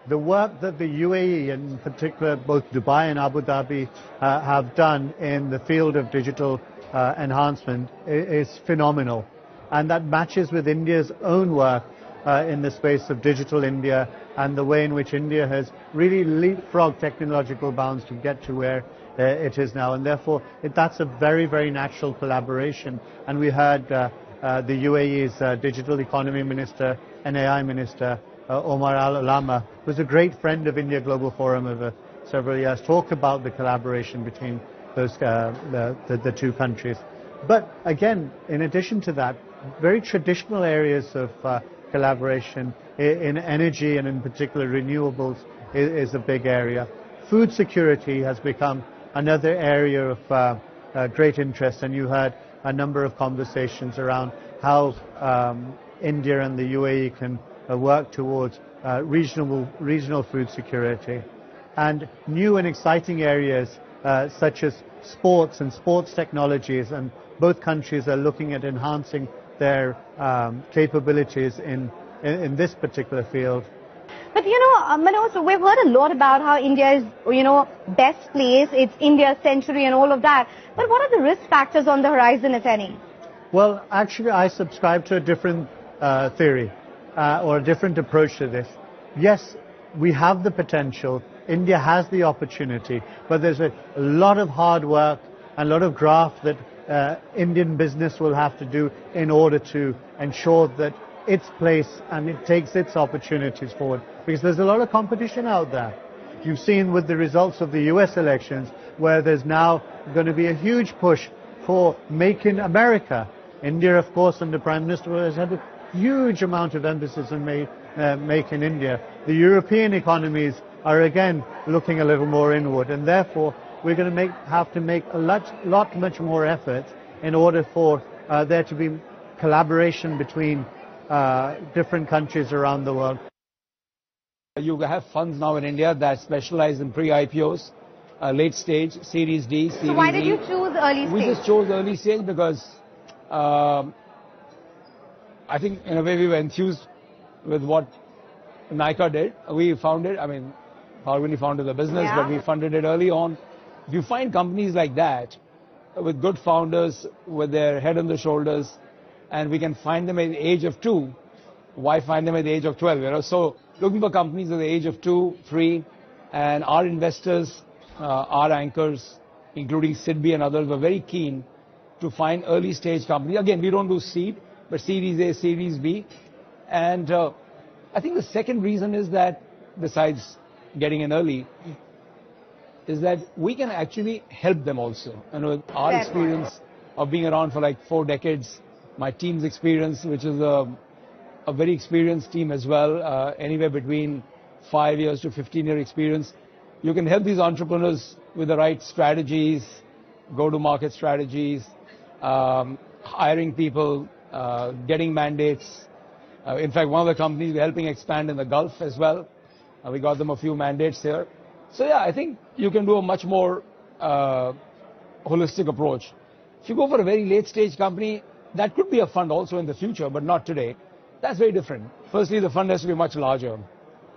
the work that the UAE, in particular both Dubai and Abu Dhabi, have done in the field of digital enhancement is phenomenal. And that matches with India's own work in the space of digital India and the way in which India has really leapfrogged technological bounds to get to where it is now. And therefore, that's a very, very natural collaboration. And we heard the UAE's Digital Economy Minister and AI Minister, Omar Al-Alama, who's a great friend of India Global Forum over several years, talk about the collaboration between those the two countries. But again, in addition to that, very traditional areas of collaboration in energy and in particular renewables is a big area. Food security has become another area of great interest, and you had a number of conversations around how India and the UAE can work towards regional food security. And new and exciting areas such as sports and sports technologies, and both countries are looking at enhancing their capabilities in this particular field. But Manoj, we've heard a lot about how India is, best placed, it's India's century and all of that. But what are the risk factors on the horizon, if any? Well, actually, I subscribe to a different theory or a different approach to this. Yes, we have the potential. India has the opportunity, but there's a lot of hard work and a lot of graft that Indian business will have to do in order to ensure that its place and it takes its opportunities forward, because there's a lot of competition out there. You've seen with the results of the US elections where there's now going to be a huge push for Make in America. India, of course, and the Prime Minister has had a huge amount of emphasis on Make in India. The European economies are again looking a little more inward, and therefore we're going to have to make a lot much more effort in order for there to be collaboration between different countries around the world. You have funds now in India that specialize in pre-IPOs, late stage, Series D, Series E. So why did you choose early stage? We just chose early stage because I think in a way we were enthused with what Nykaa did. We founded, Falguni founded the business, but we funded it early on. If you find companies like that with good founders, with their head on the shoulders, and we can find them at the age of 2, why find them at the age of 12? So looking for companies at the age of 2, 3, and our investors, our anchors, including SIDBI and others, were very keen to find early stage companies. Again, we don't do seed, but Series A, Series B. And I think the second reason is that, besides getting in early, is that we can actually help them also. And with our experience of being around for like 4 decades, my team's experience, which is a very experienced team as well, anywhere between 5 years to 15-year experience. You can help these entrepreneurs with the right strategies, go-to-market strategies, hiring people, getting mandates. In fact, one of the companies we're helping expand in the Gulf as well. We got them a few mandates here. So yeah, I think you can do a much more holistic approach. If you go for a very late stage company, that could be a fund also in the future, but not today. That's very different. Firstly, the fund has to be much larger.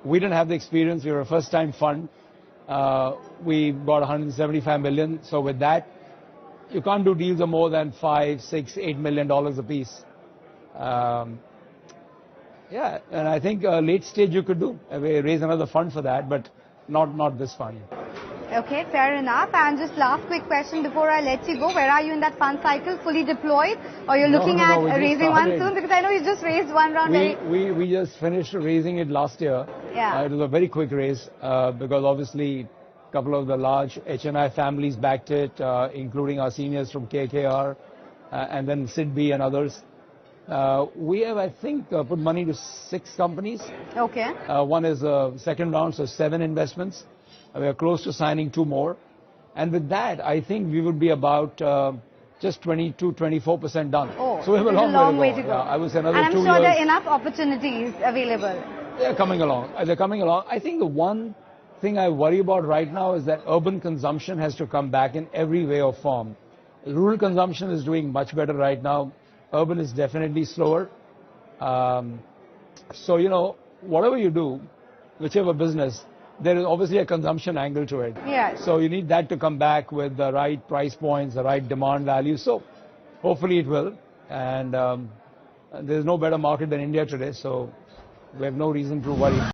We didn't have the experience. We were a first-time fund. We got 175 million. So with that, you can't do deals of more than $5, $6, $8 million a piece. Yeah, and I think late stage you could do. Raise another fund for that, but not this fund. Okay, fair enough. And just last quick question before I let you go. Where are you in that fund cycle? Fully deployed? Or you're looking at raising one soon? Because I know you just raised one round. We just finished raising it last year. Yeah. It was a very quick raise because obviously a couple of the large HNI families backed it, including our seniors from KKR and then SIDBI and others. We have, I think, put money to 6 companies. Okay. One is a second round, so 7 investments. We are close to signing 2 more. And with that, I think we would be about just 22-24% done. Oh, so we have a long way to go. Yeah, I would say another 2 years. And I'm sure there are enough opportunities available. They're coming along. I think the one thing I worry about right now is that urban consumption has to come back in every way or form. Rural consumption is doing much better right now. Urban is definitely slower. So, whatever you do, whichever business, there is obviously a consumption angle to it. Yes. So you need that to come back with the right price points, the right demand value. So hopefully it will. And there's no better market than India today. So we have no reason to worry.